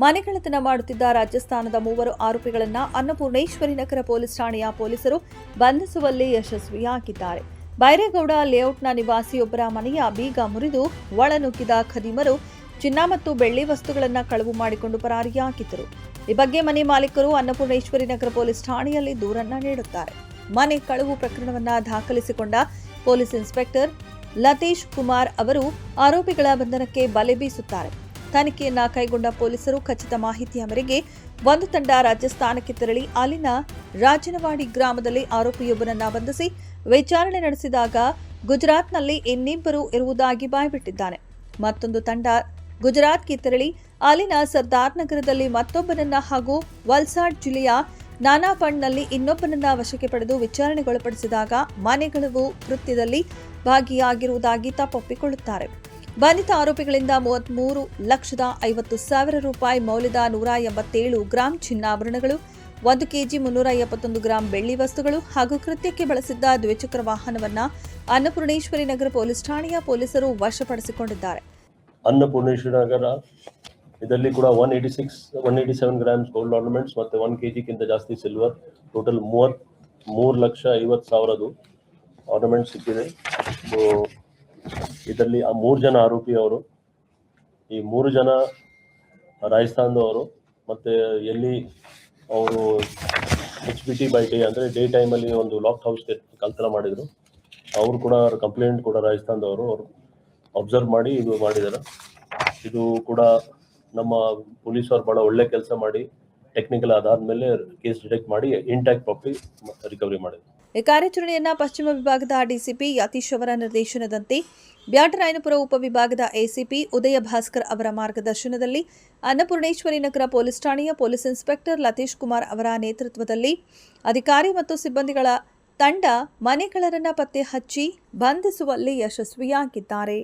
ಮನೆಕಳ್ಳತನ ಮಾಡುತ್ತಿದ್ದ ರಾಜಸ್ಥಾನದ 3 ಆರೋಪಿಗಳನ್ನು ಅನ್ನಪೂರ್ಣೇಶ್ವರಿ ನಗರ ಪೊಲೀಸ್ ಠಾಣೆಯ ಪೊಲೀಸರು ಬಂಧಿಸುವಲ್ಲಿ ಯಶಸ್ವಿಯಾಗಿದ್ದಾರೆ. ಬೈರೇಗೌಡ ಲೇಔಟ್ನ ನಿವಾಸಿಯೊಬ್ಬರ ಮನೆಯ ಬೀಗ ಮುರಿದು ಒಳನುಗ್ಗಿದ ಖದೀಮರು ಚಿನ್ನ ಮತ್ತು ಬೆಳ್ಳಿ ವಸ್ತುಗಳನ್ನು ಕಳವು ಮಾಡಿಕೊಂಡು ಪರಾರಿಯಾಗಿದ್ದರು. ಈ ಬಗ್ಗೆ ಮನೆ ಮಾಲೀಕರು ಅನ್ನಪೂರ್ಣೇಶ್ವರಿ ನಗರ ಪೊಲೀಸ್ ಠಾಣೆಯಲ್ಲಿ ದೂರನ್ನ ನೀಡುತ್ತಾರೆ. ಮನೆ ಕಳವು ಪ್ರಕರಣವನ್ನು ದಾಖಲಿಸಿಕೊಂಡ ಪೊಲೀಸ್ ಇನ್ಸ್ಪೆಕ್ಟರ್ ಲತೀಶ್ ಕುಮಾರ್ ಅವರು ಆರೋಪಿಗಳ ಬಂಧನಕ್ಕೆ ಬಲೆ ಬೀಸುತ್ತಾರೆ. ತನಿಖೆಯನ್ನ ಕೈಗೊಂಡ ಪೊಲೀಸರು ಖಚಿತ ಮಾಹಿತಿಯ ಮೇರೆಗೆ ಒಂದು ತಂಡ ರಾಜಸ್ಥಾನಕ್ಕೆ ತೆರಳಿ ಅಲ್ಲಿನ ರಾಜನವಾಡಿ ಗ್ರಾಮದಲ್ಲಿ ಆರೋಪಿಯೊಬ್ಬರನ್ನ ಬಂಧಿಸಿ ವಿಚಾರಣೆ ನಡೆಸಿದಾಗ ಗುಜರಾತ್ನಲ್ಲಿ ಇನ್ನಿಬ್ಬರು ಇರುವುದಾಗಿ ಬಾಯ್ಬಿಟ್ಟಿದ್ದಾನೆ. ಮತ್ತೊಂದು ತಂಡ ಗುಜರಾತ್ಗೆ ತೆರಳಿ ಅಲ್ಲಿನ ಸರ್ದಾರ್ ನಗರದಲ್ಲಿ ಮತ್ತೊಬ್ಬನನ್ನ ಹಾಗೂ ವಲ್ಸಾಡ್ ಜಿಲ್ಲೆಯ ನಾನಾಪಣ್ನಲ್ಲಿ ಇನ್ನೊಬ್ಬನನ್ನ ವಶಕ್ಕೆ ಪಡೆದು ವಿಚಾರಣೆಗೊಳಪಡಿಸಿದಾಗ ಮನೆಗಳವು ಕೃತ್ಯದಲ್ಲಿ ಭಾಗಿಯಾಗಿರುವುದಾಗಿ ತಪ್ಪೊಪ್ಪಿಕೊಳ್ಳುತ್ತಾರೆ. ಬಂಧಿತ ಆರೋಪಿಗಳಿಂದ 33,50,000 ರೂಪಾಯಿ ಮೌಲ್ಯದ 187 ಗ್ರಾಂ ಚಿನ್ನಾಭರಣಗಳು, 1 ಕೆಜಿ 371 ಗ್ರಾಂ ಬೆಳ್ಳಿ ವಸ್ತುಗಳು ಹಾಗೂ ಕೃತ್ಯಕ್ಕೆ ಬಳಸಿದ್ದ ದ್ವಿಚಕ್ರ ವಾಹನವನ್ನು ಅನ್ನಪೂರ್ಣೇಶ್ವರಿ ನಗರ ಪೊಲೀಸ್ ಠಾಣೆಯ ಪೊಲೀಸರು ವಶಪಡಿಸಿಕೊಂಡಿದ್ದಾರೆ. ಅನ್ನಪೂರ್ಣೇಶ್ವರಿ ನಗರ ಇದರಲ್ಲಿ ಕೂಡ 187 ಗ್ರಾಮ್ಸ್ ಗೋಲ್ಡ್ ಆರ್ನಮೆಂಟ್ಸ್ ಮತ್ತೆ 1 ಕೆಜಿಗಿಂತ ಜಾಸ್ತಿ ಸಿಲ್ವರ್, ಟೋಟಲ್ 3,50,000 ಆರ್ನಮೆಂಟ್ಸ್ ಸಿಕ್ಕಿದೆ. ಇದರಲ್ಲಿ ಆ 3 ಜನ ಆರೋಪಿಯವರು, ಈ 3 ಜನ ರಾಜಸ್ಥಾನದವರು, ಮತ್ತೆ ಎಲ್ಲಿ ಅವರು HBT ಬೈ ಡೇ ಅಂದರೆ ಡೇ ಟೈಮಲ್ಲಿ ಒಂದು ಲಾಕ್ ಹೌಸ್ ಕಳ್ತನ ಮಾಡಿದರು. ಅವರು ಕೂಡ ಕಂಪ್ಲೇಂಟ್ ಕೂಡ ರಾಜಸ್ಥಾನದವರು ಅವರು ಅಬ್ಸರ್ವ್ ಮಾಡಿ ಇದು ಮಾಡಿದ್ದಾರೆ. ಇದು ಕೂಡ ನಮ್ಮ ಪೊಲೀಸರು ಭಾಳ ಒಳ್ಳೆ ಕೆಲಸ ಮಾಡಿ ಟೆಕ್ನಿಕಲ್ ಅದಾದ್ಮೇಲೆ ಕೇಸ್ ಡಿಟೆಕ್ಟ್ ಮಾಡಿ ಇಂಟ್ಯಾಕ್ಟ್ ಪ್ರಾಪರ್ಟಿ ರಿಕವರಿ ಮಾಡಿದ್ರು. ಈ ಕಾರ್ಯಾಚರಣೆಯನ್ನ ಪಶ್ಚಿಮ ವಿಭಾಗದ ಡಿಸಿಪಿ ಯತೀಶ್ ಅವರ ನಿರ್ದೇಶನದಂತೆ ಬ್ಯಾಟರಾಯನಪುರ ಉಪವಿಭಾಗದ ಎಸಿಪಿ ಉದಯ ಭಾಸ್ಕರ್ ಅವರ ಮಾರ್ಗದರ್ಶನದಲ್ಲಿ ಅನ್ನಪೂರ್ಣೇಶ್ವರಿ ನಗರ ಪೊಲೀಸ್ ಠಾಣೆಯ ಪೊಲೀಸ್ ಇನ್ಸ್ಪೆಕ್ಟರ್ ಲತೀಶ್ ಕುಮಾರ್ ಅವರ ನೇತೃತ್ವದಲ್ಲಿ ಅಧಿಕಾರಿ ಮತ್ತು ಸಿಬ್ಬಂದಿಗಳ ತಂಡ ಮನೆಕಳ್ಳರನ್ನ ಪತ್ತೆ ಹಚ್ಚಿ ಬಂಧಿಸುವಲ್ಲಿ ಯಶಸ್ವಿಯಾಗಿದ್ದಾರೆ.